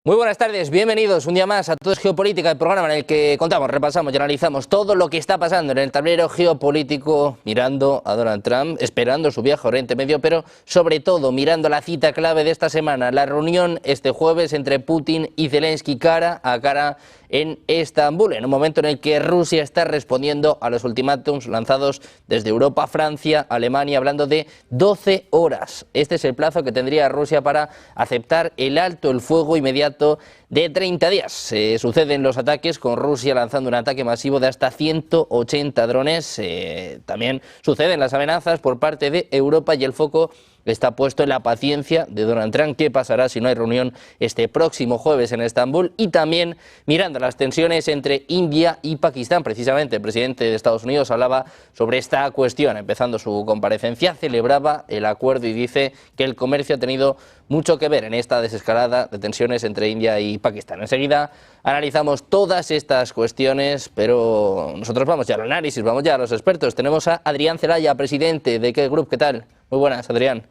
Muy buenas tardes, bienvenidos un día más a Todo es Geopolítica, el programa en el que contamos, repasamos y analizamos todo lo que está pasando en el tablero geopolítico, mirando a Donald Trump, esperando su viaje a Oriente Medio, pero sobre todo mirando la cita clave de esta semana, la reunión este jueves entre Putin y Zelensky cara a cara en Estambul, en un momento en el que Rusia está respondiendo a los ultimátums lanzados desde Europa, Francia, Alemania, hablando de 12 horas. Este es el plazo que tendría Rusia para aceptar el alto el fuego inmediato de 30 días. Suceden los ataques, con Rusia lanzando un ataque masivo de hasta 180 drones. También suceden las amenazas por parte de Europa y el foco está puesto en la paciencia de Donald Trump. ¿Qué pasará si no hay reunión este próximo jueves en Estambul? Y también mirando las tensiones entre India y Pakistán. Precisamente el presidente de Estados Unidos hablaba sobre esta cuestión. Empezando su comparecencia, celebraba el acuerdo y dice que el comercio ha tenido mucho que ver en esta desescalada de tensiones entre India y Pakistán. Enseguida analizamos todas estas cuestiones, pero nosotros vamos ya al análisis, vamos ya a los expertos. Tenemos a Adrián Celaya, presidente de K Group. ¿Qué tal? Muy buenas, Adrián.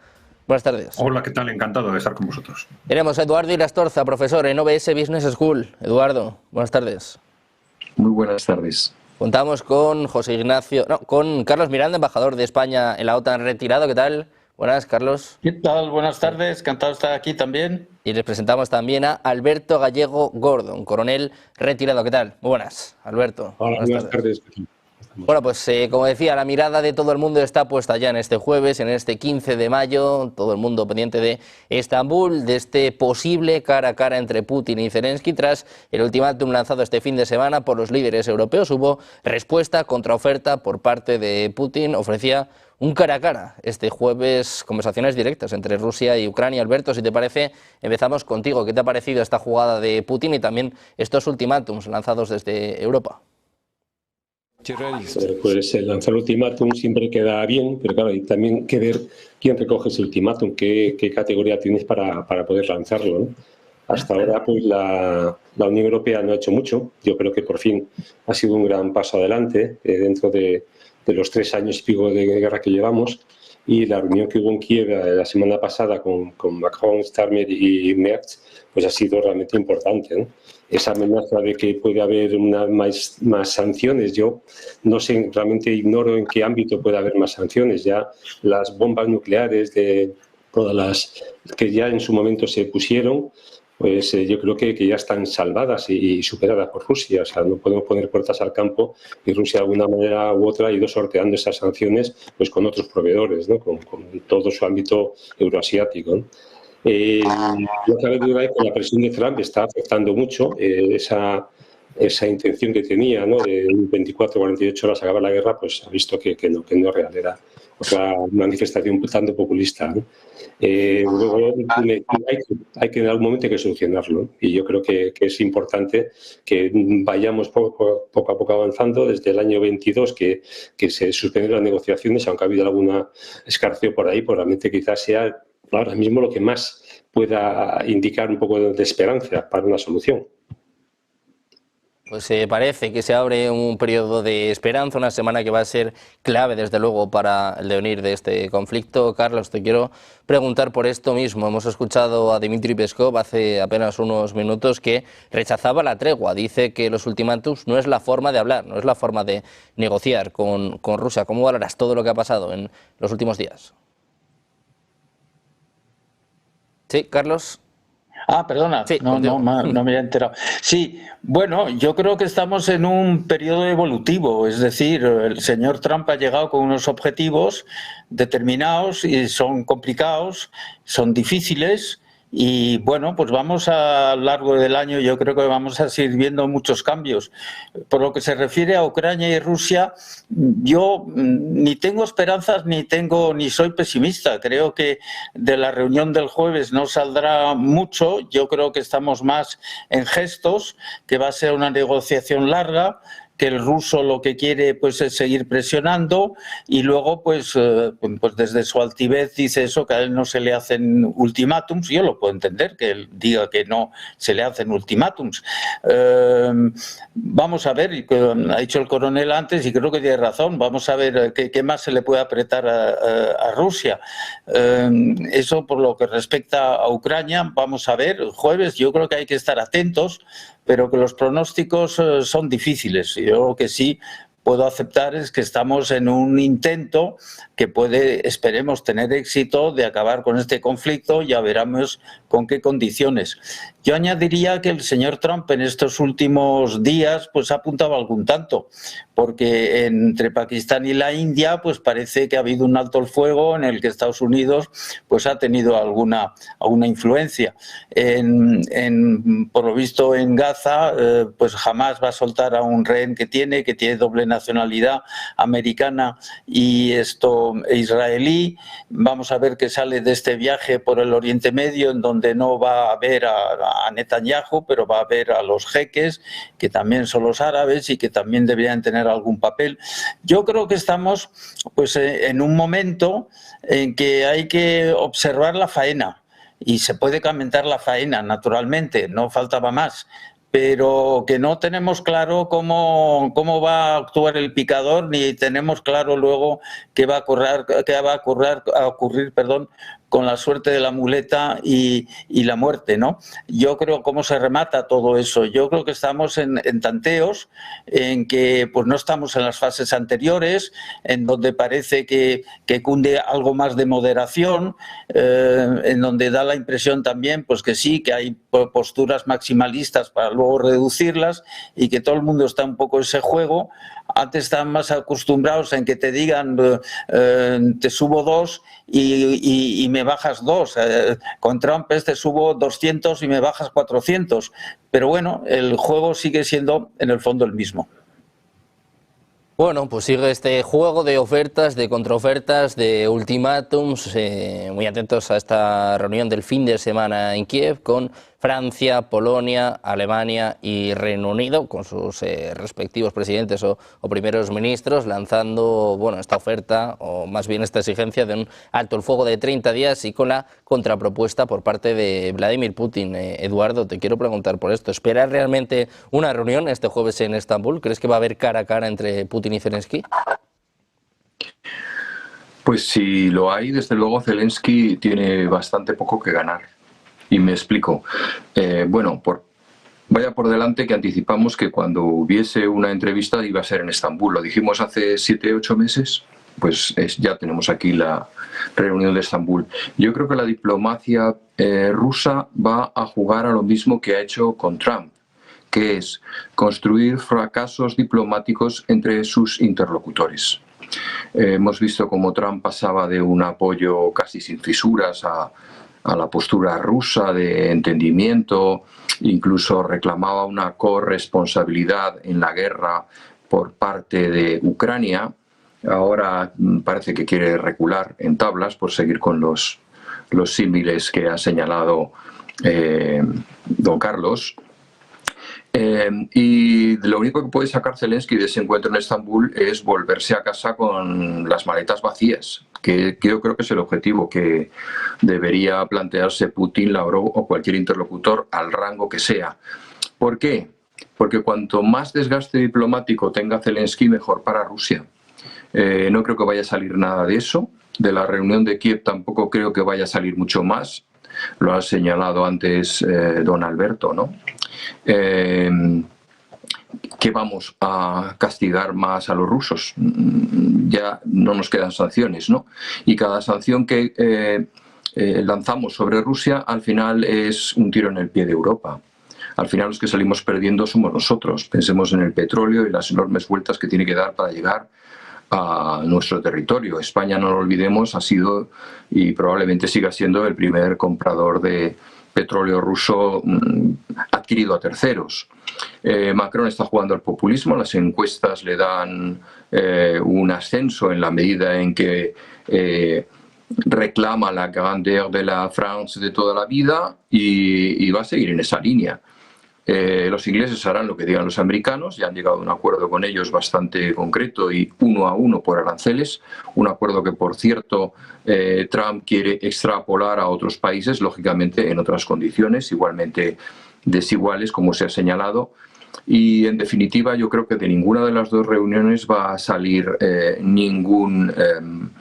Buenas tardes. Hola, ¿qué tal? Encantado de estar con vosotros. Tenemos a Eduardo Irastorza, profesor en OBS Business School. Eduardo, buenas tardes. Muy buenas tardes. Contamos con con Carlos Miranda, embajador de España en la OTAN retirado. ¿Qué tal? Buenas, Carlos. ¿Qué tal? Buenas tardes, encantado de estar aquí también. Y les presentamos también a Alberto Gallego Gordon, coronel retirado. ¿Qué tal? Muy buenas, Alberto. Hola, buenas tardes. Bueno, pues como decía, la mirada de todo el mundo está puesta ya en este jueves, en este 15 de mayo, todo el mundo pendiente de Estambul, de este posible cara a cara entre Putin y Zelensky. Tras el ultimátum lanzado este fin de semana por los líderes europeos, hubo respuesta, contraoferta por parte de Putin. Ofrecía un cara a cara este jueves, conversaciones directas entre Rusia y Ucrania. Alberto, si te parece, empezamos contigo. ¿Qué te ha parecido esta jugada de Putin y también estos ultimátums lanzados desde Europa? Pues lanzar ultimátum siempre queda bien, pero claro, hay también que ver quién recoge ese ultimátum, qué categoría tienes para poder lanzarlo, ¿no? Hasta ahora pues la Unión Europea no ha hecho mucho. Yo creo que por fin ha sido un gran paso adelante dentro de los 3 años y pico de guerra que llevamos, y la reunión que hubo en Kiev la semana pasada con Macron, Starmer y Merz pues ha sido realmente importante, ¿no? Esa amenaza de que puede haber más sanciones, yo no sé, realmente ignoro en qué ámbito puede haber más sanciones. Ya las bombas nucleares de todas las que ya en su momento se pusieron, pues yo creo que ya están salvadas y superadas por Rusia. O sea, no podemos poner puertas al campo y Rusia de alguna manera u otra ha ido sorteando esas sanciones pues con otros proveedores, ¿no? Con todo su ámbito euroasiático, ¿no? No cabe duda de que la presión de Trump está afectando mucho esa intención que tenía, ¿no? De 24 o 48 horas acabar la guerra, pues ha visto que no es real, era otra manifestación un tanto populista, ¿no? Luego hay que en algún momento hay que solucionarlo, y yo creo que es importante que vayamos poco a poco avanzando. Desde el año 22 que se suspendieron las negociaciones, aunque ha habido alguna escarceo por ahí, pues realmente quizás sea ahora mismo lo que más pueda indicar un poco de esperanza para una solución. Pues parece que se abre un periodo de esperanza, una semana que va a ser clave, desde luego, para el devenir de este conflicto. Carlos, te quiero preguntar por esto mismo. Hemos escuchado a Dmitry Peskov hace apenas unos minutos que rechazaba la tregua. Dice que los ultimátums no es la forma de hablar, no es la forma de negociar con Rusia. ¿Cómo valoras todo lo que ha pasado en los últimos días? Sí, Carlos. Perdona, sí, no me había enterado. Sí, bueno, yo creo que estamos en un periodo evolutivo, es decir, el señor Trump ha llegado con unos objetivos determinados y son complicados, son difíciles. Y bueno, pues vamos a lo largo del año, yo creo que vamos a seguir viendo muchos cambios. Por lo que se refiere a Ucrania y Rusia, yo ni tengo esperanzas ni soy pesimista. Creo que de la reunión del jueves no saldrá mucho. Yo creo que estamos más en gestos, que va a ser una negociación larga, que el ruso lo que quiere pues es seguir presionando y luego pues desde su altivez dice eso, que a él no se le hacen ultimátums. Yo lo puedo entender, que él diga que no se le hacen ultimátums. Vamos a ver, ha dicho el coronel antes y creo que tiene razón, vamos a ver qué más se le puede apretar a Rusia. Eso por lo que respecta a Ucrania, vamos a ver, el jueves yo creo que hay que estar atentos, pero que los pronósticos son difíciles. Yo lo que sí puedo aceptar es que estamos en un intento que puede, esperemos, tener éxito de acabar con este conflicto, ya veremos con qué condiciones. Yo añadiría que el señor Trump en estos últimos días pues ha apuntado algún tanto, porque entre Pakistán y la India pues parece que ha habido un alto el fuego en el que Estados Unidos pues ha tenido alguna influencia. Por lo visto en Gaza pues jamás va a soltar a un rehén que tiene doble nacionalidad americana y israelí. Vamos a ver qué sale de este viaje por el Oriente Medio, en donde no va a ver a Netanyahu, pero va a ver a los jeques, que también son los árabes y que también deberían tener algún papel. Yo creo que estamos pues en un momento en que hay que observar la faena, y se puede comentar la faena, naturalmente, no faltaba más, pero que no tenemos claro cómo va a actuar el picador, ni tenemos claro luego qué va a ocurrir con la suerte de la muleta y la muerte, ¿no? Yo creo cómo se remata todo eso. Yo creo que estamos en tanteos, en que pues no estamos en las fases anteriores, en donde parece que cunde algo más de moderación, en donde da la impresión también pues que sí, que hay posturas maximalistas para luego reducirlas y que todo el mundo está un poco en ese juego. Antes estaban más acostumbrados en que te digan te subo 2 y me bajas 2. Con Trump te subo 200 y me bajas 400. Pero bueno, el juego sigue siendo en el fondo el mismo. Bueno, pues sigue este juego de ofertas, de contraofertas, de ultimátums. Muy atentos a esta reunión del fin de semana en Kiev con Francia, Polonia, Alemania y Reino Unido, con sus respectivos presidentes o primeros ministros, lanzando esta oferta, o más bien esta exigencia de un alto el fuego de 30 días y con la contrapropuesta por parte de Vladimir Putin. Eduardo, te quiero preguntar por esto. ¿Esperas realmente una reunión este jueves en Estambul? ¿Crees que va a haber cara a cara entre Putin y Zelensky? Pues si lo hay, desde luego Zelensky tiene bastante poco que ganar. Y me explico. Vaya por delante que anticipamos que cuando hubiese una entrevista iba a ser en Estambul. Lo dijimos hace 7 u 8 meses, pues ya tenemos aquí la reunión de Estambul. Yo creo que la diplomacia rusa va a jugar a lo mismo que ha hecho con Trump, que es construir fracasos diplomáticos entre sus interlocutores. Hemos visto cómo Trump pasaba de un apoyo casi sin fisuras a la postura rusa de entendimiento, incluso reclamaba una corresponsabilidad en la guerra por parte de Ucrania. Ahora parece que quiere recular en tablas por seguir con los símiles que ha señalado don Carlos. Y lo único que puede sacar Zelensky de ese encuentro en Estambul es volverse a casa con las maletas vacías, que yo creo que es el objetivo que debería plantearse Putin, Lavrov o cualquier interlocutor al rango que sea. ¿Por qué? Porque cuanto más desgaste diplomático tenga Zelensky, mejor para Rusia. No creo que vaya a salir nada de eso. De la reunión de Kiev tampoco creo que vaya a salir mucho más. Lo ha señalado antes don Alberto, ¿no? Que vamos a castigar más a los rusos. Ya no nos quedan sanciones, ¿no? Y cada sanción que lanzamos sobre Rusia al final es un tiro en el pie de Europa. Al final los que salimos perdiendo somos nosotros. Pensemos en el petróleo y las enormes vueltas que tiene que dar para llegar a nuestro territorio. España, no lo olvidemos, ha sido y probablemente siga siendo el primer comprador de petróleo ruso adquirido a terceros. Macron está jugando al populismo, las encuestas le dan un ascenso en la medida en que reclama la grandeur de la France de toda la vida y va a seguir en esa línea. Los ingleses harán lo que digan los americanos, ya han llegado a un acuerdo con ellos bastante concreto y 1 a 1 por aranceles, un acuerdo que, por cierto, Trump quiere extrapolar a otros países, lógicamente en otras condiciones, igualmente desiguales, como se ha señalado. Y, en definitiva, yo creo que de ninguna de las dos reuniones va a salir ningún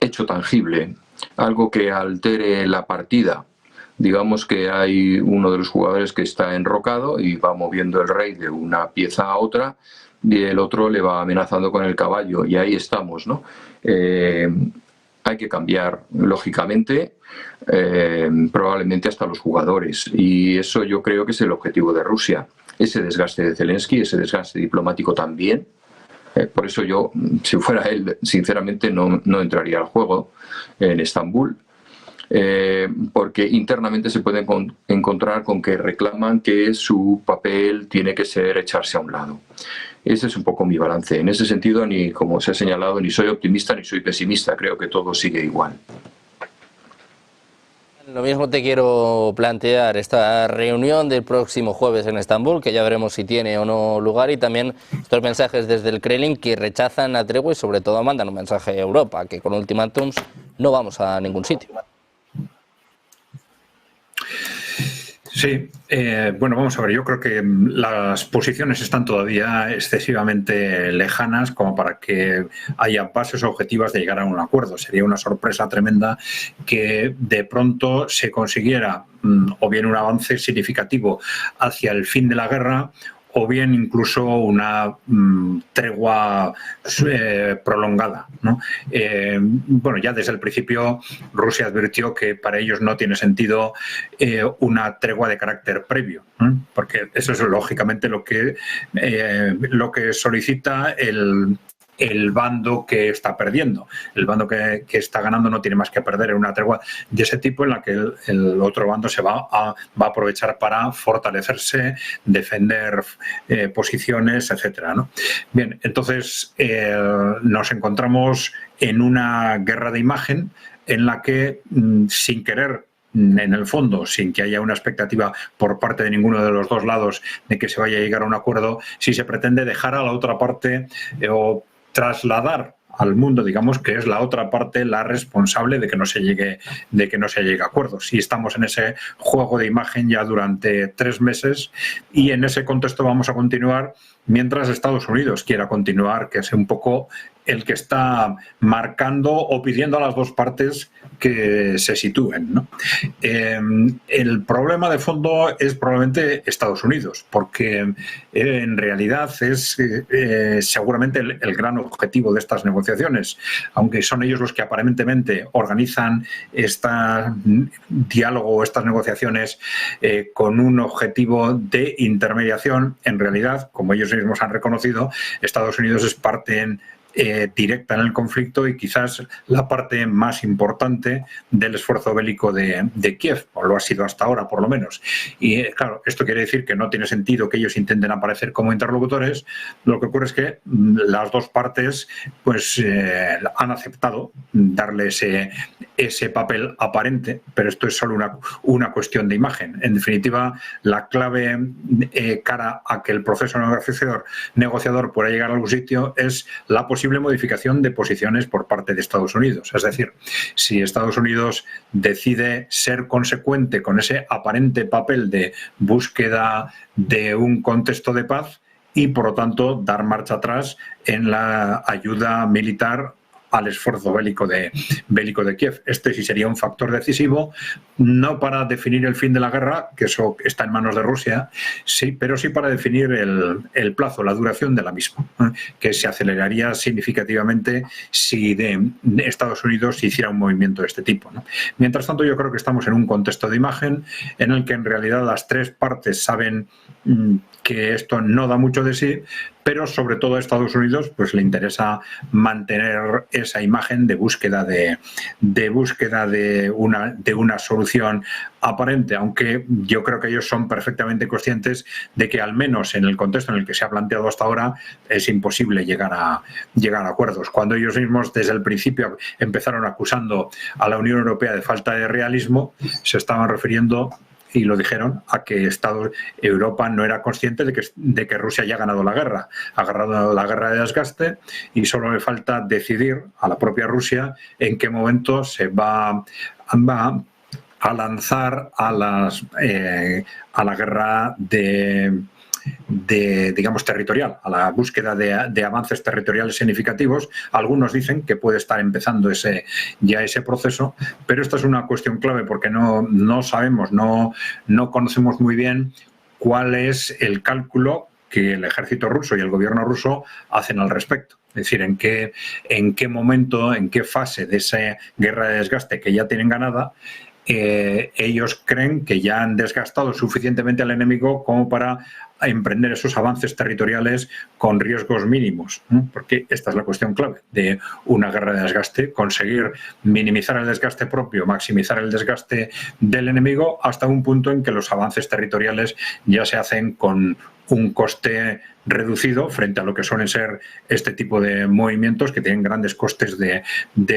hecho tangible, algo que altere la partida. Digamos que hay uno de los jugadores que está enrocado y va moviendo el rey de una pieza a otra y el otro le va amenazando con el caballo, y ahí estamos, ¿no? Hay que cambiar, lógicamente, probablemente hasta los jugadores, y eso yo creo que es el objetivo de Rusia. Ese desgaste de Zelensky, ese desgaste diplomático también. Por eso yo, si fuera él, sinceramente no entraría al juego en Estambul. Porque internamente se pueden encontrar con que reclaman que su papel tiene que ser echarse a un lado. Ese es un poco mi balance. En ese sentido, ni, como se ha señalado, ni soy optimista ni soy pesimista. Creo que todo sigue igual. Lo mismo te quiero plantear esta reunión del próximo jueves en Estambul, que ya veremos si tiene o no lugar, y también estos mensajes desde el Kremlin que rechazan la tregua y sobre todo mandan un mensaje a Europa, que con ultimátums no vamos a ningún sitio. Sí, bueno, vamos a ver, yo creo que las posiciones están todavía excesivamente lejanas como para que haya bases objetivas de llegar a un acuerdo. Sería una sorpresa tremenda que de pronto se consiguiera o bien un avance significativo hacia el fin de la guerra, o bien incluso una tregua prolongada, ¿no? Bueno, ya desde el principio Rusia advirtió que para ellos no tiene sentido una tregua de carácter previo, ¿no? Porque eso es lógicamente lo que solicita el bando que está perdiendo. El bando que está ganando no tiene más que perder en una tregua de ese tipo, en la que el otro bando se va a aprovechar para fortalecerse, defender posiciones, etcétera, ¿no? Bien, entonces nos encontramos en una guerra de imagen en la que, sin querer, en el fondo, sin que haya una expectativa por parte de ninguno de los dos lados de que se vaya a llegar a un acuerdo, si se pretende dejar a la otra parte o trasladar al mundo, digamos, que es la otra parte la responsable de que no se llegue a acuerdos. Si estamos en ese juego de imagen ya durante 3 meses, y en ese contexto vamos a continuar mientras Estados Unidos quiera continuar, que es un poco el que está marcando o pidiendo a las dos partes que se sitúen, ¿no? El problema de fondo es probablemente Estados Unidos, porque en realidad es seguramente el gran objetivo de estas negociaciones, aunque son ellos los que aparentemente organizan este diálogo, estas negociaciones con un objetivo de intermediación. En realidad, como ellos mismos han reconocido, Estados Unidos es parte directa en el conflicto y quizás la parte más importante del esfuerzo bélico de Kiev, o lo ha sido hasta ahora por lo menos. Y claro, esto quiere decir que no tiene sentido que ellos intenten aparecer como interlocutores. Lo que ocurre es que las dos partes pues han aceptado darle ese papel aparente, pero esto es solo una cuestión de imagen. En definitiva, la clave cara a que el proceso negociador pueda llegar a algún sitio es la posible modificación de posiciones por parte de Estados Unidos. Es decir, si Estados Unidos decide ser consecuente con ese aparente papel de búsqueda de un contexto de paz y, por lo tanto, dar marcha atrás en la ayuda militar al esfuerzo bélico de Kiev. Este sí sería un factor decisivo, no para definir el fin de la guerra, que eso está en manos de Rusia, sí, pero sí para definir el plazo, la duración de la misma, que se aceleraría significativamente si de Estados Unidos hiciera un movimiento de este tipo, ¿no? Mientras tanto, yo creo que estamos en un contexto de imagen en el que en realidad las tres partes saben que esto no da mucho de sí, pero sobre todo a Estados Unidos pues le interesa mantener esa imagen de búsqueda de una solución aparente, aunque yo creo que ellos son perfectamente conscientes de que, al menos en el contexto en el que se ha planteado hasta ahora, es imposible llegar a acuerdos. Cuando ellos mismos desde el principio empezaron acusando a la Unión Europea de falta de realismo, se estaban refiriendo y lo dijeron, a que Europa no era consciente de que Rusia ya ha ganado la guerra. Ha ganado la guerra de desgaste y solo le falta decidir a la propia Rusia en qué momento se va a lanzar a la guerra digamos, territorial, a la búsqueda de avances territoriales significativos. Algunos dicen que puede estar empezando ya ese proceso, pero esta es una cuestión clave porque no sabemos, no conocemos muy bien cuál es el cálculo que el ejército ruso y el gobierno ruso hacen al respecto. Es decir, en qué momento, en qué fase de esa guerra de desgaste que ya tienen ganada, ellos creen que ya han desgastado suficientemente al enemigo como para emprender esos avances territoriales con riesgos mínimos, ¿no? Porque esta es la cuestión clave de una guerra de desgaste, conseguir minimizar el desgaste propio, maximizar el desgaste del enemigo hasta un punto en que los avances territoriales ya se hacen con un coste reducido frente a lo que suelen ser este tipo de movimientos que tienen grandes costes de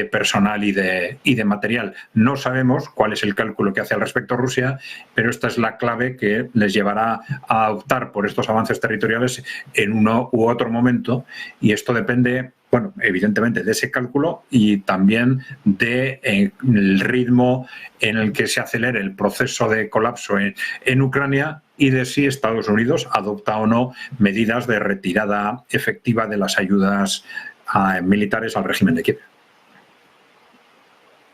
personal y de material. No sabemos cuál es el cálculo que hace al respecto Rusia, pero esta es la clave que les llevará a optar por estos avances territoriales en uno u otro momento, y esto depende, bueno, evidentemente de ese cálculo y también del ritmo en el que se acelere el proceso de colapso en Ucrania y de si Estados Unidos adopta o no medidas de retirada efectiva de las ayudas militares al régimen de Kiev.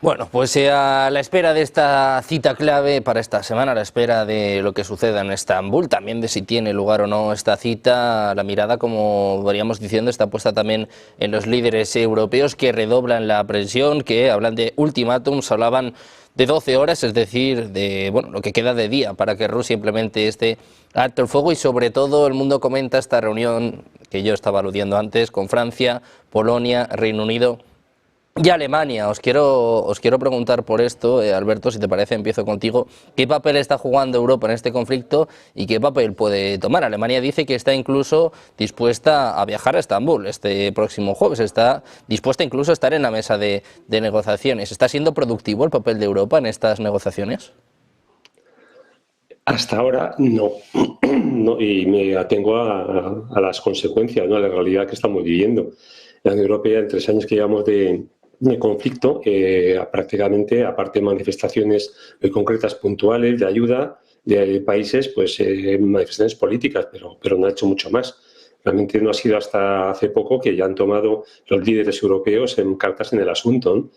Bueno, pues a la espera de esta cita clave para esta semana, a la espera de lo que suceda en Estambul, también de si tiene lugar o no esta cita, la mirada, como veníamos diciendo, está puesta también en los líderes europeos que redoblan la presión, que hablan de ultimátums, hablaban de 12 horas, es decir, de lo que queda de día para que Rusia implemente este alto el fuego, y sobre todo el mundo comenta esta reunión que yo estaba aludiendo antes con Francia, Polonia, Reino Unido y Alemania. Os quiero preguntar por esto, Alberto, si te parece, empiezo contigo. ¿Qué papel está jugando Europa en este conflicto y qué papel puede tomar? Alemania dice que está incluso dispuesta a viajar a Estambul este próximo jueves, está dispuesta incluso a estar en la mesa de negociaciones. ¿Está siendo productivo el papel de Europa en estas negociaciones? Hasta ahora no, y me atengo a las consecuencias, ¿no? A la realidad que estamos viviendo. La Unión Europea, en 3 años que llevamos de conflicto, prácticamente, aparte de manifestaciones muy concretas, puntuales, de ayuda de países, pues manifestaciones políticas, pero no ha hecho mucho más. Realmente no ha sido hasta hace poco que ya han tomado los líderes europeos cartas en el asunto, ¿no?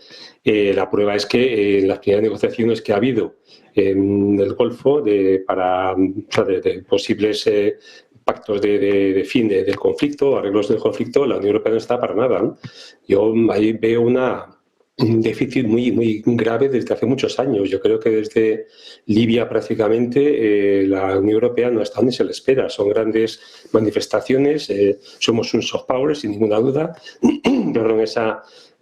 La prueba es que en las primeras negociaciones que ha habido en el Golfo de posibles pactos de fin del conflicto, arreglos del conflicto, la Unión Europea no está para nada, ¿no? Yo ahí veo un déficit muy grave desde hace muchos años. Yo creo que desde Libia prácticamente la Unión Europea no está donde se le espera. Son grandes manifestaciones, somos un soft power sin ninguna duda. Perdón,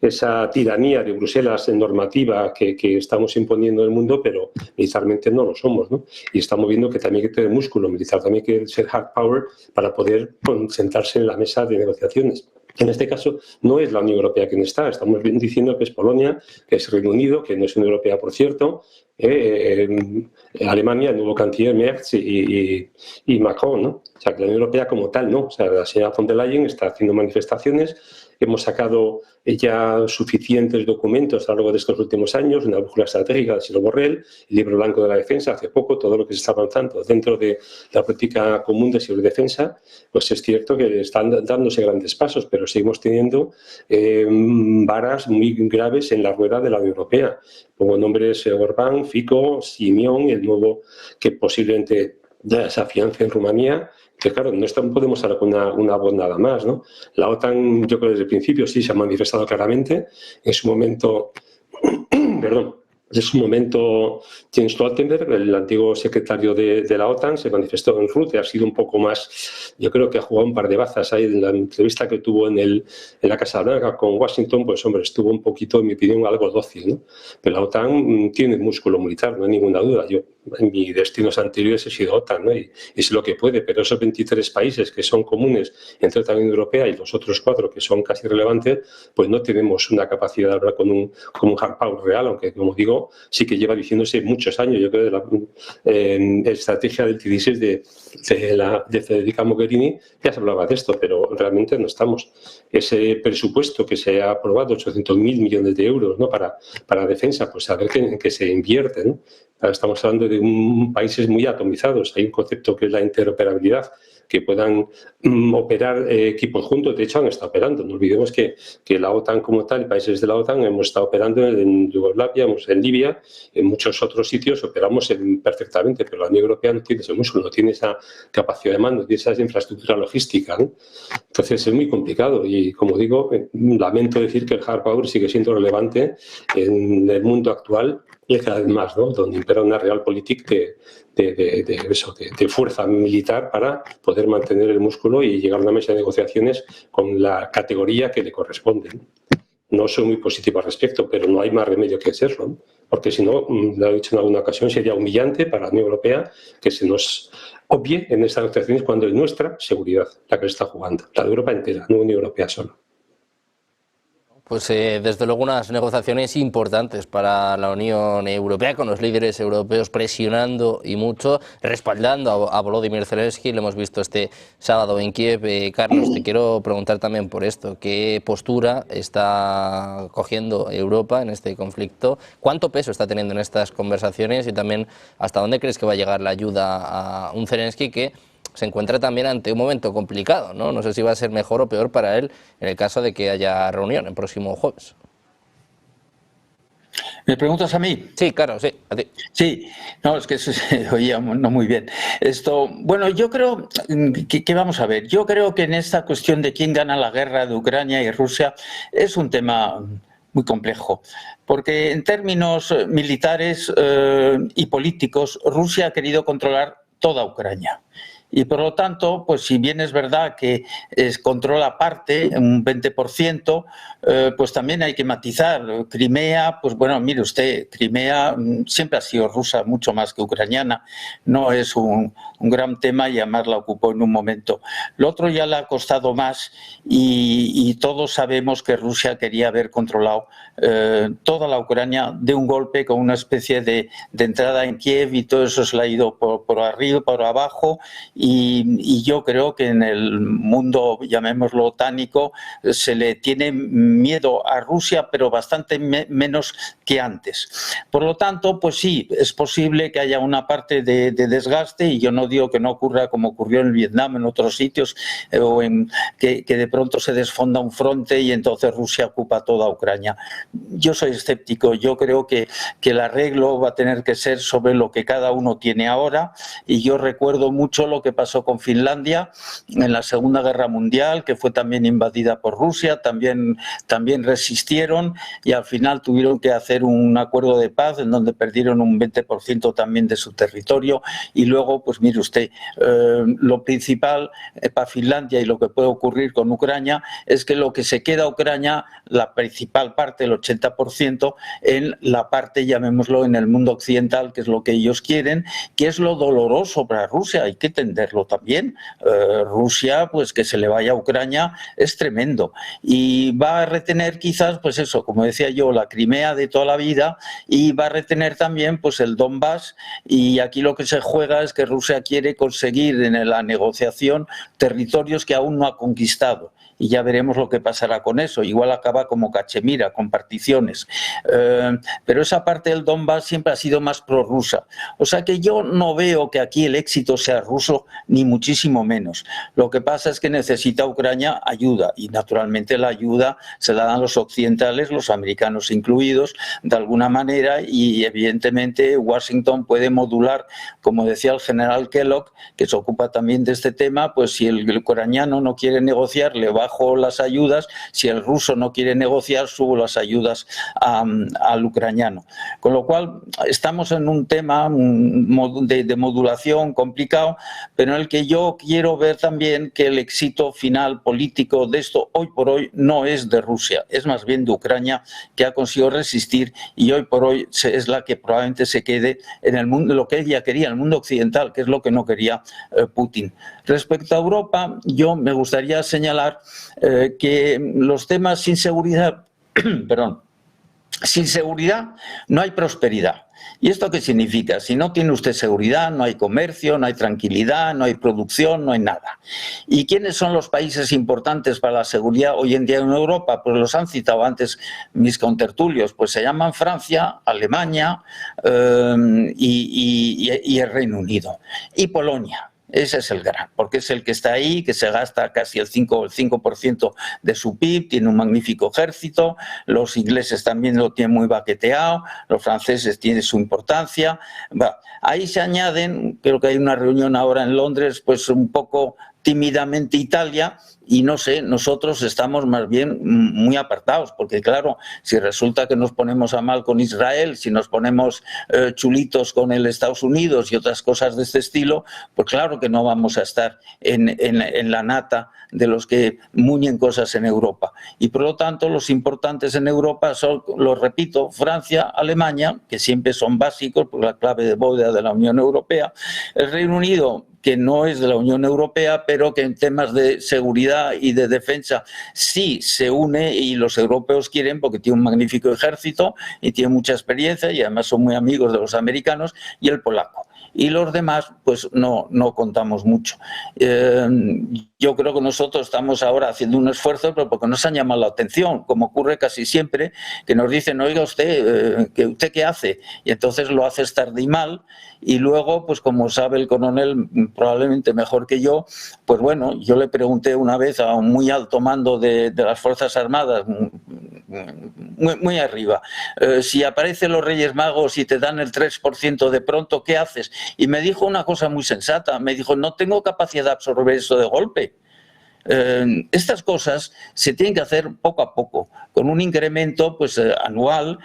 esa tiranía de Bruselas en normativa que estamos imponiendo en el mundo, pero militarmente no lo somos, ¿no? Y estamos viendo que también hay que tener músculo militar, también hay que ser hard power para poder sentarse en la mesa de negociaciones. En este caso no es la Unión Europea quien está, estamos diciendo que es Polonia, que es Reino Unido, que no es Unión Europea, por cierto, Alemania, el nuevo canciller Merz y Macron, ¿no? O sea, que la Unión Europea como tal, ¿no? O sea, la señora von der Leyen está haciendo manifestaciones. Hemos sacado ya suficientes documentos a lo largo de estos últimos años, una brújula estratégica de Ciro Borrell, el libro blanco de la defensa, hace poco, todo lo que se está avanzando dentro de la política común de seguridad y defensa, pues es cierto que están dándose grandes pasos, pero seguimos teniendo varas muy graves en la rueda de la Unión Europea. Pongo nombres Orbán, Fico, Simeón, el nuevo que posiblemente ya se afiance en Rumanía, que claro, no podemos hablar con una voz nada más, ¿no? La OTAN, yo creo que desde el principio sí se ha manifestado claramente. En su momento, Jens Stoltenberg, el antiguo secretario de la OTAN, se manifestó en Rusia, ha sido un poco más, yo creo que ha jugado un par de bazas ahí en la entrevista que tuvo en la Casa Blanca con Washington, pues hombre, estuvo un poquito, en mi opinión, algo dócil, ¿no? Pero la OTAN tiene músculo militar, no hay ninguna duda. Yo en mis destinos anteriores he sido OTAN, ¿no? Y es lo que puede, pero esos 23 países que son comunes entre la Unión Europea y los otros 4 que son casi relevantes, pues no tenemos una capacidad de hablar con un hard power real, aunque, como digo, sí que lleva diciéndose muchos años. Yo creo que la estrategia del 16 de Federica Mogherini ya se hablaba de esto, pero realmente no estamos. Ese presupuesto que se ha aprobado, 800.000 millones de euros, ¿no? para defensa, pues a ver en qué se invierte, ¿no? Estamos hablando de países muy atomizados. Hay un concepto que es la interoperabilidad, que puedan operar equipos juntos. De hecho, han estado operando. No olvidemos que la OTAN como tal, y países de la OTAN, hemos estado operando en Yugoslavia, en Libia, en muchos otros sitios operamos perfectamente, pero la Unión Europea no tiene ese músculo, no tiene esa capacidad de mando, no tiene esa infraestructura logística, ¿no? Entonces es muy complicado y, como digo, lamento decir que el hard power sigue siendo relevante en el mundo actual y cada vez más, ¿no? Donde impera una realpolitik de fuerza militar para poder mantener el músculo y llegar a una mesa de negociaciones con la categoría que le corresponde. No soy muy positivo al respecto, pero no hay más remedio que serlo, ¿no? Porque si no, lo he dicho en alguna ocasión, sería humillante para la Unión Europea que se nos obvie en estas negociaciones cuando es nuestra seguridad la que se está jugando, la de Europa entera, no Unión Europea solo. Pues desde luego unas negociaciones importantes para la Unión Europea, con los líderes europeos presionando y mucho, respaldando a Volodymyr Zelensky. Lo hemos visto este sábado en Kiev. Carlos, te quiero preguntar también por esto. ¿Qué postura está cogiendo Europa en este conflicto? ¿Cuánto peso está teniendo en estas conversaciones? Y también, ¿hasta dónde crees que va a llegar la ayuda a un Zelensky que se encuentra también ante un momento complicado, ¿no? No sé si va a ser mejor o peor para él en el caso de que haya reunión el próximo jueves. ¿Me preguntas a mí? Sí, claro, sí, a ti. Sí, no, es que eso se oía no muy bien. Bueno, yo creo que vamos a ver, yo creo que en esta cuestión de quién gana la guerra de Ucrania y Rusia es un tema muy complejo, porque en términos militares y políticos, Rusia ha querido controlar toda Ucrania. Y por lo tanto, pues si bien es verdad que controla parte, un 20%, pues también hay que matizar. Crimea, pues bueno, mire usted, Crimea siempre ha sido rusa, mucho más que ucraniana. No es un gran tema y además la ocupó en un momento. Lo otro ya le ha costado más y todos sabemos que Rusia quería haber controlado toda la Ucrania de un golpe con una especie de entrada en Kiev y todo eso se le ha ido por arriba, por abajo. Y yo creo que en el mundo, llamémoslo otánico, se le tiene miedo a Rusia, pero bastante menos que antes. Por lo tanto, pues sí, es posible que haya una parte de desgaste, y yo no digo que no ocurra como ocurrió en Vietnam, en otros sitios, o que de pronto se desfonda un fronte y entonces Rusia ocupa toda Ucrania. Yo soy escéptico, yo creo que el arreglo va a tener que ser sobre lo que cada uno tiene ahora, y yo recuerdo mucho lo que pasó con Finlandia en la Segunda Guerra Mundial, que fue también invadida por Rusia, también resistieron y al final tuvieron que hacer un acuerdo de paz en donde perdieron un 20% también de su territorio. Y luego, pues mire usted, lo principal para Finlandia y lo que puede ocurrir con Ucrania es que lo que se queda a Ucrania, la principal parte, el 80%, en la parte, llamémoslo, en el mundo occidental, que es lo que ellos quieren, que es lo doloroso para Rusia, hay que entenderlo también. Rusia, pues que se le vaya a Ucrania es tremendo y va a retener quizás, pues eso, como decía yo, la Crimea de toda la vida, y va a retener también pues el Donbass, y aquí lo que se juega es que Rusia quiere conseguir en la negociación territorios que aún no ha conquistado. Y ya veremos lo que pasará con eso. Igual acaba como Cachemira, con particiones. Pero esa parte del Donbass siempre ha sido más prorrusa. O sea que yo no veo que aquí el éxito sea ruso, ni muchísimo menos. Lo que pasa es que necesita Ucrania ayuda, y naturalmente la ayuda se la dan los occidentales, los americanos incluidos, de alguna manera, y evidentemente Washington puede modular, como decía el general Kellogg, que se ocupa también de este tema, pues si el ucraniano no quiere negociar, le bajo las ayudas, si el ruso no quiere negociar, subo las ayudas al ucraniano. Con lo cual estamos en un tema de modulación complicado, pero en el que yo quiero ver también que el éxito final político de esto hoy por hoy no es de Rusia, es más bien de Ucrania, que ha conseguido resistir y hoy por hoy es la que probablemente se quede en el mundo, lo que ella quería, el mundo occidental, que es lo que no quería Putin. Respecto a Europa, yo me gustaría señalar que los temas sin seguridad, perdón, sin seguridad no hay prosperidad. ¿Y esto qué significa? Si no tiene usted seguridad, no hay comercio, no hay tranquilidad, no hay producción, no hay nada. ¿Y quiénes son los países importantes para la seguridad hoy en día en Europa? Pues los han citado antes mis contertulios, pues se llaman Francia, Alemania y el Reino Unido. Y Polonia. Ese es el gran, porque es el que está ahí, que se gasta casi el 5% de su PIB, tiene un magnífico ejército, los ingleses también lo tienen muy baqueteado, los franceses tienen su importancia. Bueno, ahí se añaden, creo que hay una reunión ahora en Londres, pues un poco tímidamente Italia, y no sé, nosotros estamos más bien muy apartados, porque claro, si resulta que nos ponemos a mal con Israel, si nos ponemos chulitos con el Estados Unidos y otras cosas de este estilo, pues claro que no vamos a estar en la nata de los que muñen cosas en Europa. Y por lo tanto, los importantes en Europa son, lo repito, Francia, Alemania, que siempre son básicos, por la clave de bóveda de la Unión Europea, el Reino Unido, que no es de la Unión Europea, pero que en temas de seguridad y de defensa sí se une y los europeos quieren porque tiene un magnífico ejército y tiene mucha experiencia y además son muy amigos de los americanos, y el polaco. Y los demás, pues no contamos mucho. Yo creo que nosotros estamos ahora haciendo un esfuerzo, pero porque nos han llamado la atención, como ocurre casi siempre, que nos dicen, oiga usted, ¿usted qué hace? Y entonces lo haces tarde y mal, y luego, pues como sabe el coronel probablemente mejor que yo, pues bueno, yo le pregunté una vez a un muy alto mando de las Fuerzas Armadas, muy arriba, si aparecen los Reyes Magos y te dan el 3% de pronto, ¿qué haces? Y me dijo una cosa muy sensata, me dijo, no tengo capacidad de absorber eso de golpe. Estas cosas se tienen que hacer poco a poco, con un incremento pues anual,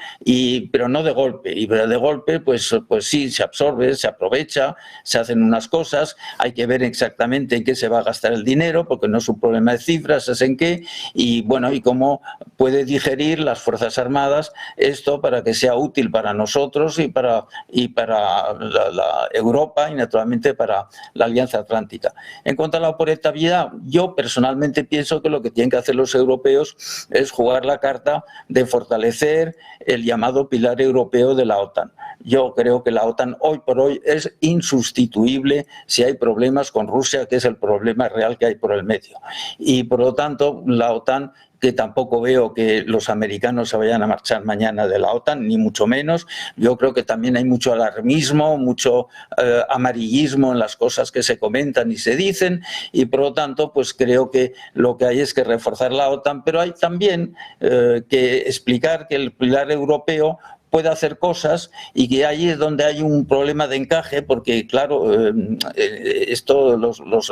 pero no de golpe. Y de golpe pues sí, se absorbe, se aprovecha, se hacen unas cosas, hay que ver exactamente en qué se va a gastar el dinero, porque no es un problema de cifras, es en qué, y bueno, y cómo puede digerir las Fuerzas Armadas esto para que sea útil para nosotros y para la Europa y naturalmente para la Alianza Atlántica. En cuanto a la operatividad, yo personalmente pienso que lo que tienen que hacer los europeos es jugar la carta de fortalecer el llamado pilar europeo de la OTAN. Yo creo que la OTAN hoy por hoy es insustituible si hay problemas con Rusia, que es el problema real que hay por el medio. Y por lo tanto, la OTAN, que tampoco veo que los americanos se vayan a marchar mañana de la OTAN, ni mucho menos. Yo creo que también hay mucho alarmismo, mucho amarillismo en las cosas que se comentan y se dicen, y por lo tanto pues creo que lo que hay es que reforzar la OTAN, pero hay también que explicar que el pilar europeo puede hacer cosas y que ahí es donde hay un problema de encaje, porque claro,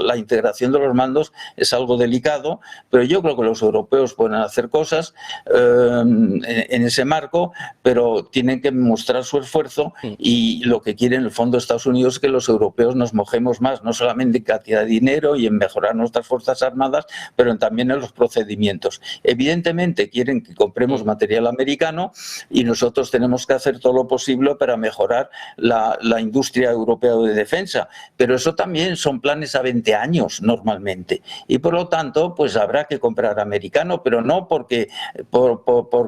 la integración de los mandos es algo delicado, pero yo creo que los europeos pueden hacer cosas en ese marco, pero tienen que mostrar su esfuerzo, y lo que quiere en el fondo Estados Unidos es que los europeos nos mojemos más, no solamente en cantidad de dinero y en mejorar nuestras fuerzas armadas, pero también en los procedimientos. Evidentemente quieren que compremos material americano y nosotros tenemos que hacer todo lo posible para mejorar la industria europea de defensa, pero eso también son planes a 20 años normalmente, y por lo tanto pues habrá que comprar americano, pero no porque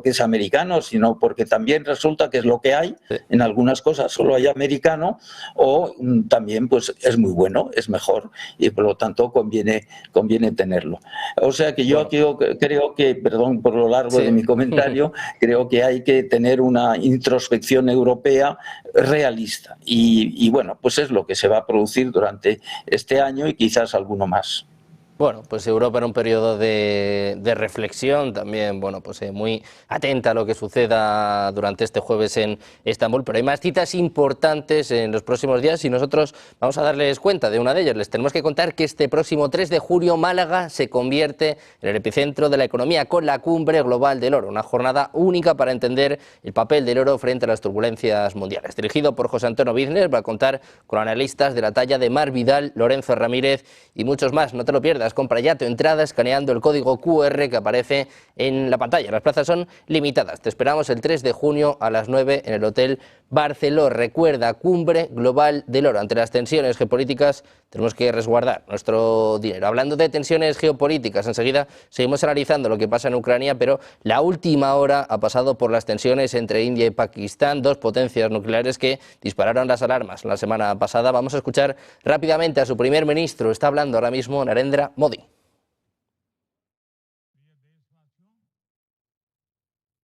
es americano, sino porque también resulta que es lo que hay, en algunas cosas solo hay americano, o también pues es muy bueno, es mejor, y por lo tanto conviene tenerlo. O sea que yo creo que, perdón por lo largo de mi comentario, creo que hay que tener una introspección europea realista, y bueno, pues es lo que se va a producir durante este año y quizás alguno más. Bueno, pues Europa en un periodo de reflexión, también, bueno, pues muy atenta a lo que suceda durante este jueves en Estambul, pero hay más citas importantes en los próximos días y nosotros vamos a darles cuenta de una de ellas. Les tenemos que contar que este próximo 3 de julio Málaga se convierte en el epicentro de la economía con la Cumbre Global del Oro, una jornada única para entender el papel del oro frente a las turbulencias mundiales. Dirigido por José Antonio Bizner, va a contar con analistas de la talla de Mar Vidal, Lorenzo Ramírez y muchos más. No te lo pierdas. Compra ya tu entrada escaneando el código QR que aparece en la pantalla. Las plazas son limitadas. Te esperamos el 3 de junio a las 9 en el Hotel Barceló. Recuerda, Cumbre Global del Oro. Ante las tensiones geopolíticas tenemos que resguardar nuestro dinero. Hablando de tensiones geopolíticas, enseguida seguimos analizando lo que pasa en Ucrania, pero la última hora ha pasado por las tensiones entre India y Pakistán, dos potencias nucleares que dispararon las alarmas la semana pasada. Vamos a escuchar rápidamente a su primer ministro. Está hablando ahora mismo Narendra Modi.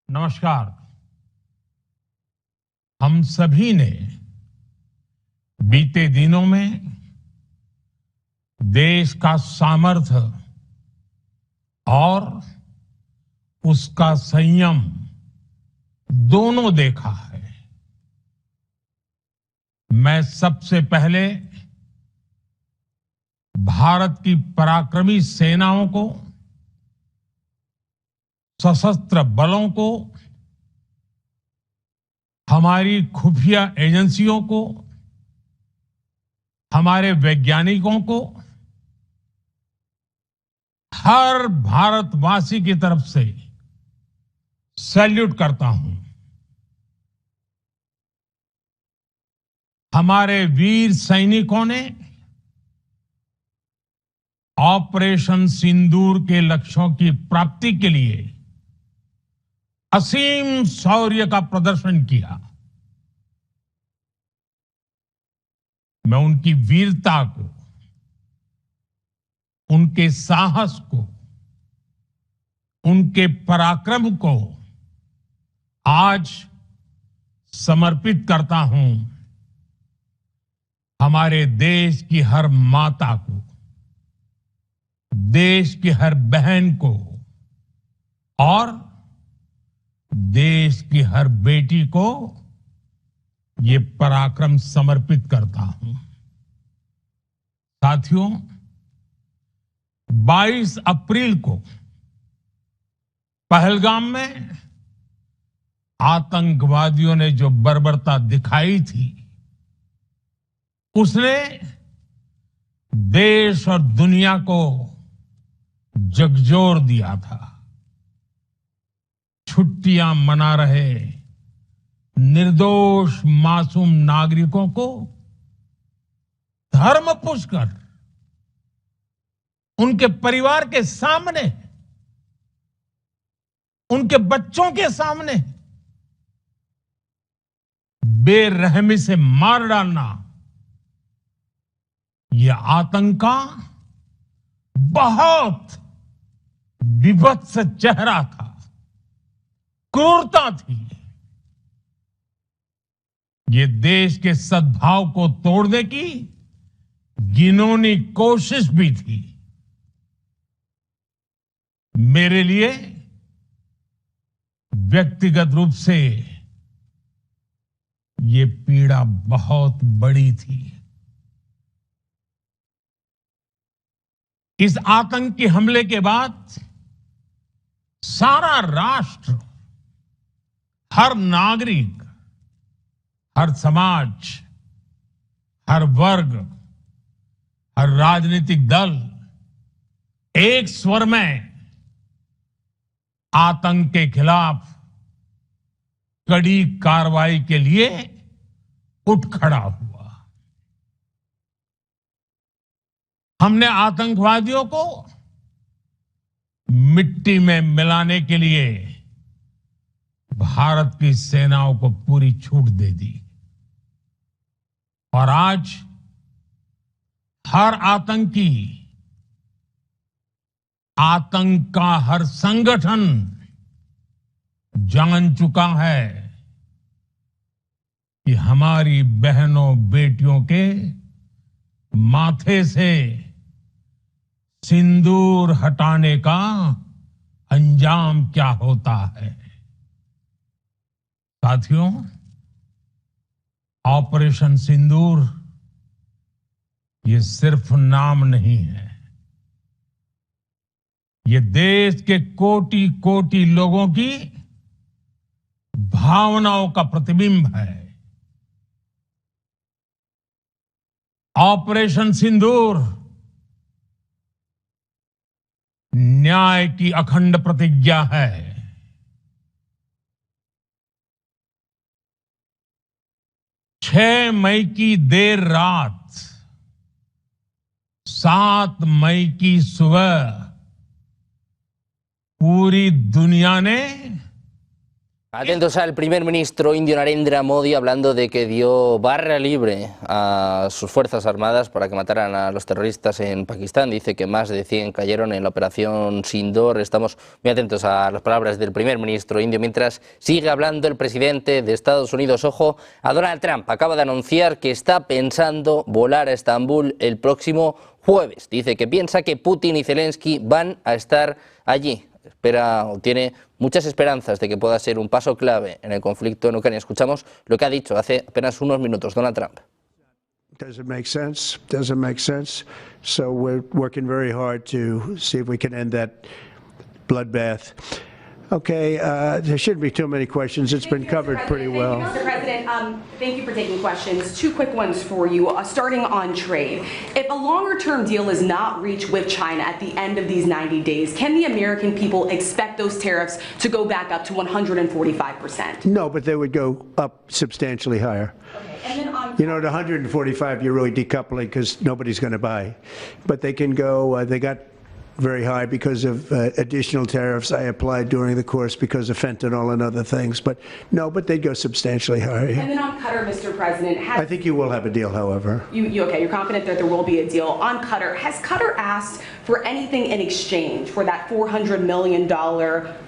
नमस्कार। हम सभी ने बीते दिनों में देश का सामर्थ्य और उसका संयम दोनों देखा है। मैं सबसे पहले भारत की पराक्रमी सेनाओं को, सशस्त्र बलों को, हमारी खुफिया एजेंसियों को, हमारे वैज्ञानिकों को, हर भारतवासी की तरफ से सैल्यूट करता हूं। हमारे वीर सैनिकों ने ऑपरेशन सिंदूर के लक्ष्यों की प्राप्ति के लिए असीम शौर्य का प्रदर्शन किया। मैं उनकी वीरता को, उनके साहस को, उनके पराक्रम को आज समर्पित करता हूं हमारे देश की हर माता को, देश की हर बहन को और देश की हर बेटी को ये पराक्रम समर्पित करता हूं। साथियों, 22 अप्रैल को पहलगाम में आतंकवादियों ने जो बर्बरता दिखाई थी, उसने देश और दुनिया को झकझोर दिया था। छुट्टियां मना रहे निर्दोष मासूम नागरिकों को धर्म पूछकर उनके परिवार के सामने, उनके बच्चों के सामने बेरहमी से मार डालना, यह आतंक का बहुत विभत्स चेहरा था, क्रूरता थी। ये देश के सद्भाव को तोड़ने की घिनौनी कोशिश भी थी। मेरे लिए व्यक्तिगत रूप से ये पीड़ा बहुत बड़ी थी। इस आतंकी हमले के बाद सारा राष्ट्र, हर नागरिक, हर समाज, हर वर्ग, हर राजनीतिक दल एक स्वर में आतंक के खिलाफ कड़ी कार्रवाई के लिए उठ खड़ा हुआ। हमने आतंकवादियों को मिट्टी में मिलाने के लिए भारत की सेनाओं को पूरी छूट दे दी और आज हर आतंकी, आतंक का हर संगठन जान चुका है कि हमारी बहनों बेटियों के माथे से सिंदूर हटाने का अंजाम क्या होता है। साथियों, ऑपरेशन सिंदूर ये सिर्फ नाम नहीं है, ये देश के कोटि कोटि लोगों की भावनाओं का प्रतिबिंब है। ऑपरेशन सिंदूर न्याय की अखंड प्रतिज्ञा है। 6 मई की देर रात, 7 मई की सुबह पूरी दुनिया ने... Atentos al primer ministro indio Narendra Modi hablando de que dio barra libre a sus fuerzas armadas para que mataran a los terroristas en Pakistán. Dice que más de 100 cayeron en la operación Sindoor. Estamos muy atentos a las palabras del primer ministro indio mientras sigue hablando el presidente de Estados Unidos. Ojo a Donald Trump. Acaba de anunciar que está pensando volar a Estambul el próximo jueves. Dice que piensa que Putin y Zelensky van a estar allí. Espera o tiene muchas esperanzas de que pueda ser un paso clave en el conflicto en Ucrania. Escuchamos lo que ha dicho hace apenas unos minutos Donald Trump. Does it make sense? Does it make sense? So we're working very hard to see if we can end that bloodbath. Okay, there shouldn't be too many questions. It's been covered pretty well. Mr. President, thank you for taking questions. 2 quick ones for you, starting on trade. If a longer-term deal is not reached with China at the end of these 90 days, can the American people expect those tariffs to go back up to 145%? No, but they would go up substantially higher. Okay. And then You know, at 145, you're really decoupling because nobody's going to buy. But they can go, they got very high because of additional tariffs I applied during the course because of fentanyl and other things. But no, but they'd go substantially higher. And then on Qatar, Mr. President, I think you will have a deal, however. Okay, you're confident that there will be a deal. On Qatar, has Qatar asked for anything in exchange for that $400 million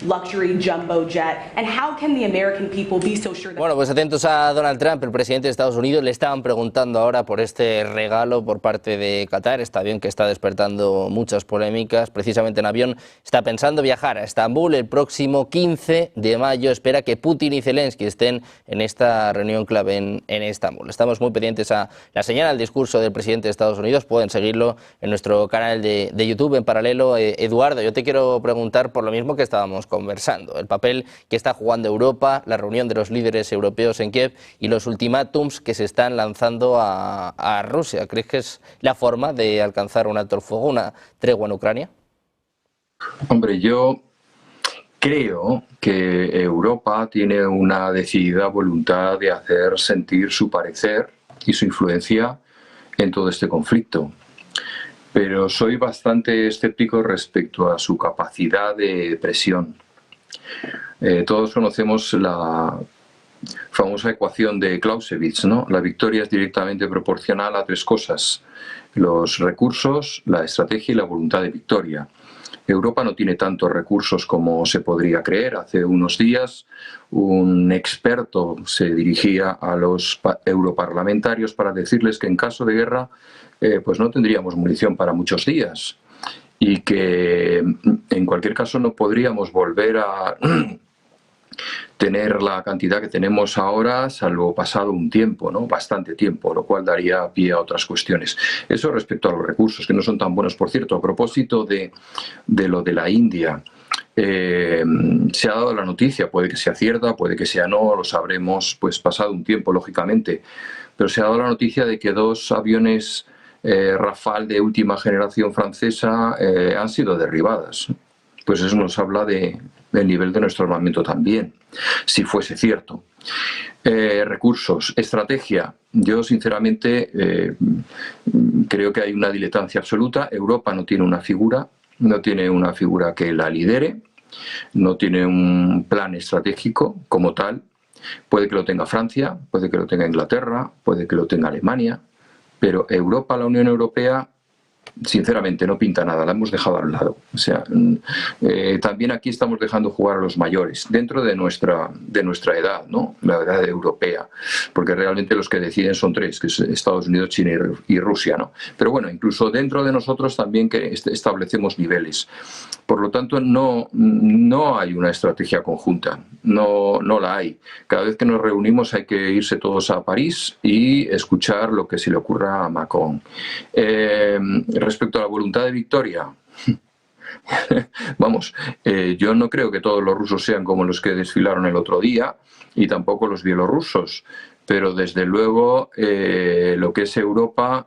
luxury jumbo jet? And how can the American people be so sure that... Bueno, pues atentos a Donald Trump, el presidente de Estados Unidos. Le estaban preguntando ahora por este regalo por parte de Qatar, este avión que está despertando muchas polémicas. Precisamente en avión está pensando viajar a Estambul el próximo 15 de mayo. Espera que Putin y Zelensky estén en esta reunión clave en Estambul. Estamos muy pendientes a la señal, al discurso del presidente de Estados Unidos. Pueden seguirlo en nuestro canal de YouTube en paralelo. Eduardo, yo te quiero preguntar por lo mismo que estábamos conversando. El papel que está jugando Europa, la reunión de los líderes europeos en Kiev y los ultimátums que se están lanzando a Rusia. ¿Crees que es la forma de alcanzar un alto el fuego, una tregua en Ucrania? Hombre, yo creo que Europa tiene una decidida voluntad de hacer sentir su parecer y su influencia en todo este conflicto. Pero soy bastante escéptico respecto a su capacidad de presión. Todos conocemos la famosa ecuación de Clausewitz, ¿no? La victoria es directamente proporcional a 3 cosas: los recursos, la estrategia y la voluntad de victoria. Europa no tiene tantos recursos como se podría creer. Hace unos días un experto se dirigía a los europarlamentarios para decirles que en caso de guerra pues no tendríamos munición para muchos días y que en cualquier caso no podríamos volver a tener la cantidad que tenemos ahora, salvo pasado un tiempo, ¿no? Bastante tiempo, lo cual daría pie a otras cuestiones. Eso respecto a los recursos, que no son tan buenos, por cierto. A propósito de lo de la India, se ha dado la noticia, puede que sea cierta, puede que sea no, lo sabremos pues pasado un tiempo, lógicamente, pero se ha dado la noticia de que 2 aviones Rafale de última generación francesa han sido derribadas. Pues eso nos habla del nivel de nuestro armamento también, si fuese cierto. Recursos, estrategia. Yo sinceramente creo que hay una diletancia absoluta. Europa no tiene una figura que la lidere, no tiene un plan estratégico como tal. Puede que lo tenga Francia, puede que lo tenga Inglaterra, puede que lo tenga Alemania, pero Europa, la Unión Europea, sinceramente no pinta nada, la hemos dejado a un lado. O sea, también aquí estamos dejando jugar a los mayores, dentro de nuestra edad, ¿no? La edad europea, porque realmente los que deciden son tres, que es Estados Unidos, China y Rusia, ¿no? Pero bueno, incluso dentro de nosotros también que establecemos niveles. Por lo tanto, no hay una estrategia conjunta, no la hay. Cada vez que nos reunimos hay que irse todos a París y escuchar lo que se le ocurra a Macron. Respecto a la voluntad de victoria, vamos, yo no creo que todos los rusos sean como los que desfilaron el otro día y tampoco los bielorrusos, pero desde luego lo que es Europa,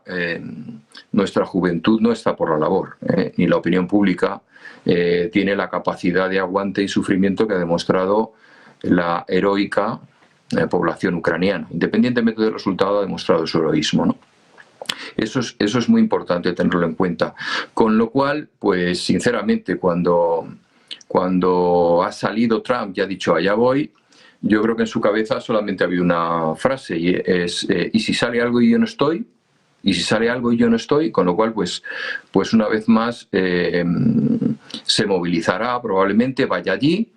nuestra juventud no está por la labor, ni la opinión pública tiene la capacidad de aguante y sufrimiento que ha demostrado la heroica población ucraniana. Independientemente del resultado, ha demostrado su heroísmo, ¿no? Eso es muy importante tenerlo en cuenta. Con lo cual, pues sinceramente, cuando ha salido Trump y ha dicho allá voy, yo creo que en su cabeza solamente había una frase y es ¿y si sale algo y yo no estoy? Y si sale algo y yo no estoy, con lo cual pues una vez más se movilizará, probablemente vaya allí,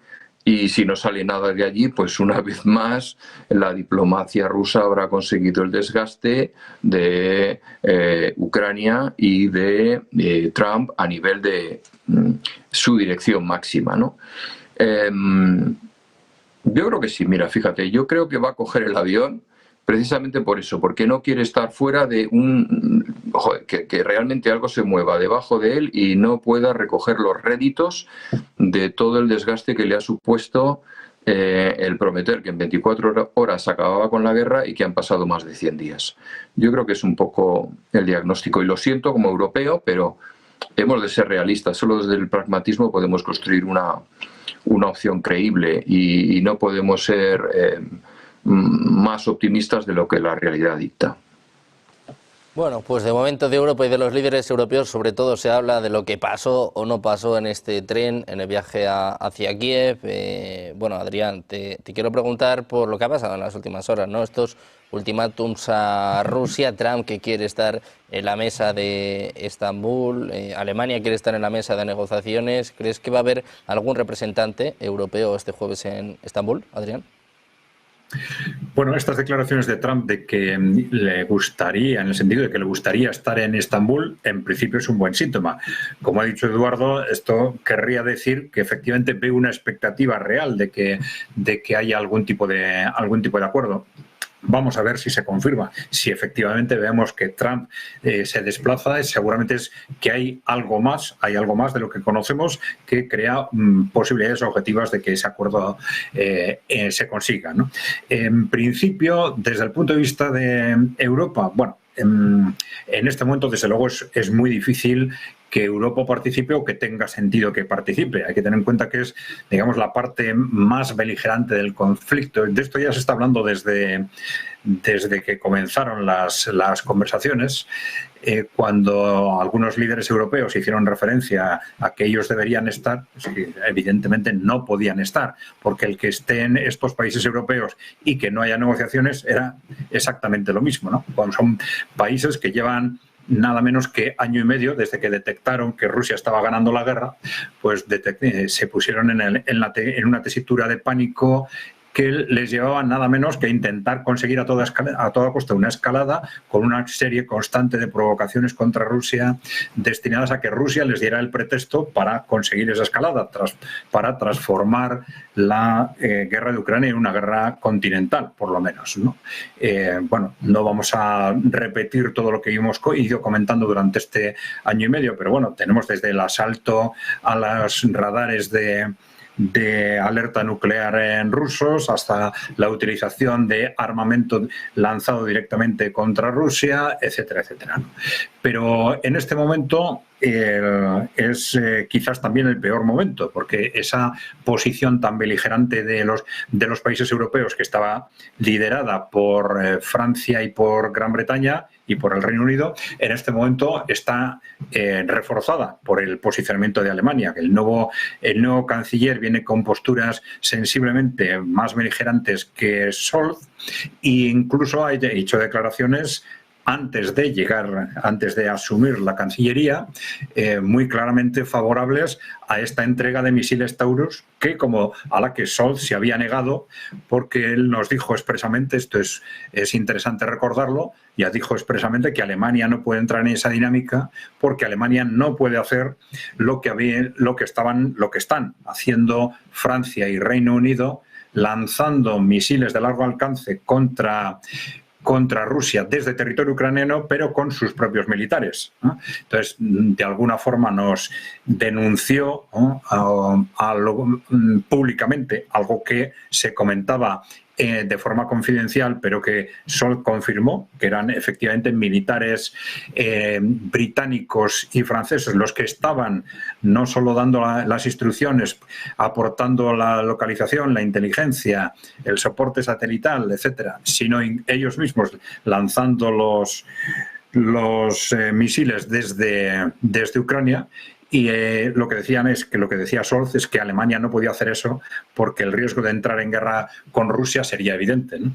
y si no sale nada de allí, pues una vez más la diplomacia rusa habrá conseguido el desgaste de Ucrania y de Trump a nivel de su dirección máxima, ¿no? Yo creo que sí, mira, fíjate, yo creo que va a coger el avión precisamente por eso, porque no quiere estar fuera de que realmente algo se mueva debajo de él y no pueda recoger los réditos de todo el desgaste que le ha supuesto el prometer que en 24 horas acababa con la guerra y que han pasado más de 100 días. Yo creo que es un poco el diagnóstico, y lo siento como europeo, pero hemos de ser realistas. Solo desde el pragmatismo podemos construir una opción creíble y no podemos ser más optimistas de lo que la realidad dicta. Bueno, pues de momento de Europa y de los líderes europeos sobre todo se habla de lo que pasó o no pasó en este tren, en el viaje hacia Kiev. Bueno, Adrián, te quiero preguntar por lo que ha pasado en las últimas horas, ¿no? Estos ultimátums a Rusia, Trump que quiere estar en la mesa de Estambul, Alemania quiere estar en la mesa de negociaciones. ¿Crees que va a haber algún representante europeo este jueves en Estambul, Adrián? Bueno, estas declaraciones de Trump de que le gustaría, en el sentido de que le gustaría estar en Estambul, en principio es un buen síntoma. Como ha dicho Eduardo, esto querría decir que efectivamente ve una expectativa real de que haya algún tipo de acuerdo. Vamos a ver si se confirma. Si efectivamente vemos que Trump se desplaza, seguramente es que hay algo más de lo que conocemos que crea posibilidades objetivas de que ese acuerdo se consiga, ¿no? En principio, desde el punto de vista de Europa, bueno, en este momento, desde luego, es muy difícil que Europa participe o que tenga sentido que participe. Hay que tener en cuenta que es, digamos, la parte más beligerante del conflicto. De esto ya se está hablando desde que comenzaron las conversaciones, cuando algunos líderes europeos hicieron referencia a que ellos deberían estar, pues, evidentemente no podían estar, porque el que estén estos países europeos y que no haya negociaciones era exactamente lo mismo, ¿no? Cuando son países que llevan nada menos que año y medio desde que detectaron que Rusia estaba ganando la guerra, pues se pusieron en una tesitura de pánico que les llevaba nada menos que intentar conseguir a toda costa una escalada con una serie constante de provocaciones contra Rusia destinadas a que Rusia les diera el pretexto para conseguir esa escalada, para transformar la guerra de Ucrania en una guerra continental, por lo menos, ¿no? Bueno, no vamos a repetir todo lo que hemos ido comentando durante este año y medio, pero bueno, tenemos desde el asalto a los radares de alerta nuclear en rusos hasta la utilización de armamento lanzado directamente contra Rusia, etcétera, etcétera. Pero en este momento es quizás también el peor momento, porque esa posición tan beligerante de los países europeos, que estaba liderada por Francia y por Gran Bretaña y por el Reino Unido, en este momento está reforzada por el posicionamiento de Alemania, que el nuevo canciller viene con posturas sensiblemente más beligerantes que Scholz, e incluso ha hecho declaraciones antes de asumir la Cancillería, muy claramente favorables a esta entrega de misiles Taurus, a la que Scholz se había negado, porque él nos dijo expresamente, esto es interesante recordarlo, ya dijo expresamente que Alemania no puede entrar en esa dinámica porque Alemania no puede hacer lo que están haciendo Francia y Reino Unido, lanzando misiles de largo alcance contra Rusia desde territorio ucraniano, pero con sus propios militares, ¿no? Entonces, de alguna forma nos denunció, ¿no?, públicamente algo que se comentaba de forma confidencial, pero que Scholz confirmó, que eran efectivamente militares británicos y franceses los que estaban no solo dando las instrucciones, aportando la localización, la inteligencia, el soporte satelital, etcétera, sino ellos mismos lanzando los misiles desde Ucrania. Y lo que decía Scholz es que Alemania no podía hacer eso porque el riesgo de entrar en guerra con Rusia sería evidente, ¿no?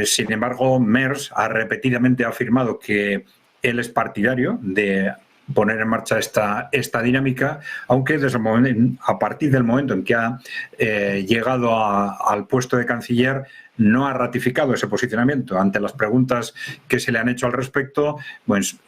Sin embargo, Merz ha repetidamente afirmado que él es partidario de poner en marcha esta dinámica, aunque a partir del momento en que ha llegado al puesto de canciller, no ha ratificado ese posicionamiento. Ante las preguntas que se le han hecho al respecto, pues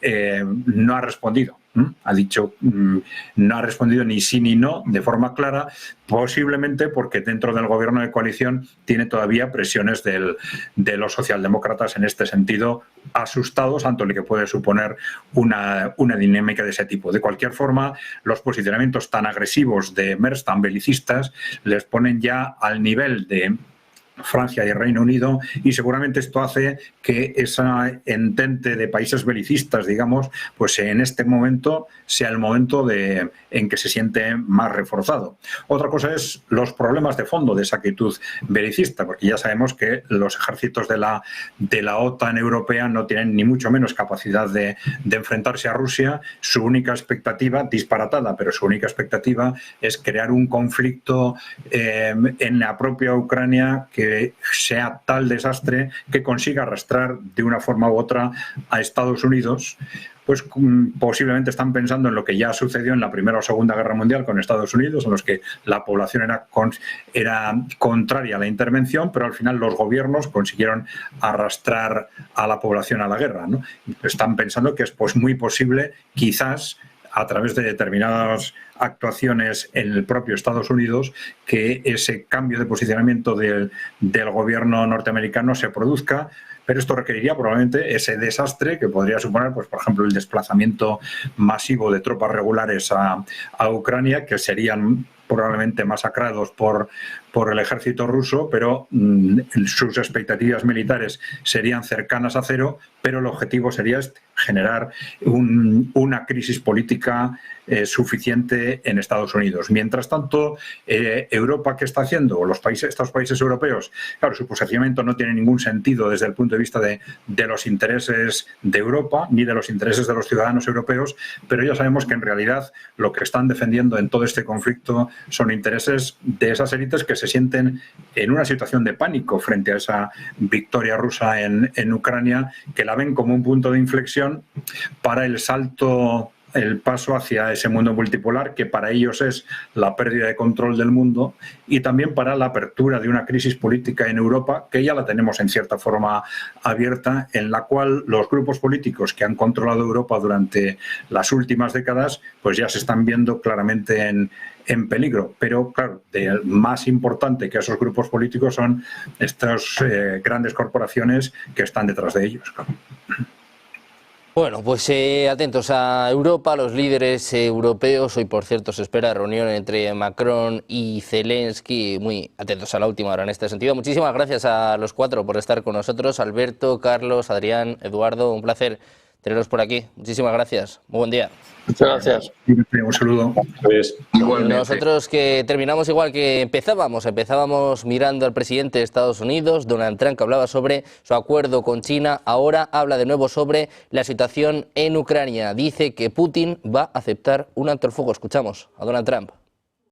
no ha respondido. Ha dicho, no ha respondido ni sí ni no de forma clara, posiblemente porque dentro del gobierno de coalición tiene todavía presiones de los socialdemócratas en este sentido, asustados ante lo que puede suponer una dinámica de ese tipo. De cualquier forma, los posicionamientos tan agresivos de Merz, tan belicistas, les ponen ya al nivel de Francia y el Reino Unido, y seguramente esto hace que esa entente de países belicistas, digamos, pues en este momento sea el momento en que se siente más reforzado. Otra cosa es los problemas de fondo de esa actitud belicista, porque ya sabemos que los ejércitos de la OTAN europea no tienen ni mucho menos capacidad de enfrentarse a Rusia. Su única expectativa, disparatada, pero su única expectativa es crear un conflicto en la propia Ucrania que sea tal desastre que consiga arrastrar de una forma u otra a Estados Unidos. Pues posiblemente están pensando en lo que ya sucedió en la Primera o Segunda Guerra Mundial con Estados Unidos, en los que la población era contraria a la intervención, pero al final los gobiernos consiguieron arrastrar a la población a la guerra, ¿no? Están pensando que es muy posible, quizás, a través de determinadas actuaciones en el propio Estados Unidos, que ese cambio de posicionamiento del gobierno norteamericano se produzca, pero esto requeriría probablemente ese desastre que podría suponer, pues, por ejemplo, el desplazamiento masivo de tropas regulares a Ucrania, que serían probablemente masacrados por el ejército ruso, pero sus expectativas militares serían cercanas a cero, pero el objetivo sería generar una crisis política suficiente en Estados Unidos. Mientras tanto, Europa, ¿qué está haciendo? Estos países europeos, claro, su posicionamiento no tiene ningún sentido desde el punto de vista de los intereses de Europa ni de los intereses de los ciudadanos europeos, pero ya sabemos que en realidad lo que están defendiendo en todo este conflicto son intereses de esas élites que se sienten en una situación de pánico frente a esa victoria rusa en Ucrania, que la ven como un punto de inflexión para el paso hacia ese mundo multipolar, que para ellos es la pérdida de control del mundo, y también para la apertura de una crisis política en Europa, que ya la tenemos en cierta forma abierta, en la cual los grupos políticos que han controlado Europa durante las últimas décadas, pues ya se están viendo claramente en peligro. Pero claro, más importante que esos grupos políticos son estas grandes corporaciones que están detrás de ellos. Bueno, pues atentos a Europa, los líderes europeos. Hoy, por cierto, se espera reunión entre Macron y Zelensky. Muy atentos a la última hora en este sentido. Muchísimas gracias a los cuatro por estar con nosotros. Alberto, Carlos, Adrián, Eduardo, un placer tenerlos por aquí. Muchísimas gracias. Muy buen día. Muchas gracias. Un saludo. Pues, igualmente. Nosotros que terminamos igual que empezábamos mirando al presidente de Estados Unidos, Donald Trump, que hablaba sobre su acuerdo con China. Ahora habla de nuevo sobre la situación en Ucrania. Dice que Putin va a aceptar un alto el fuego. Escuchamos a Donald Trump.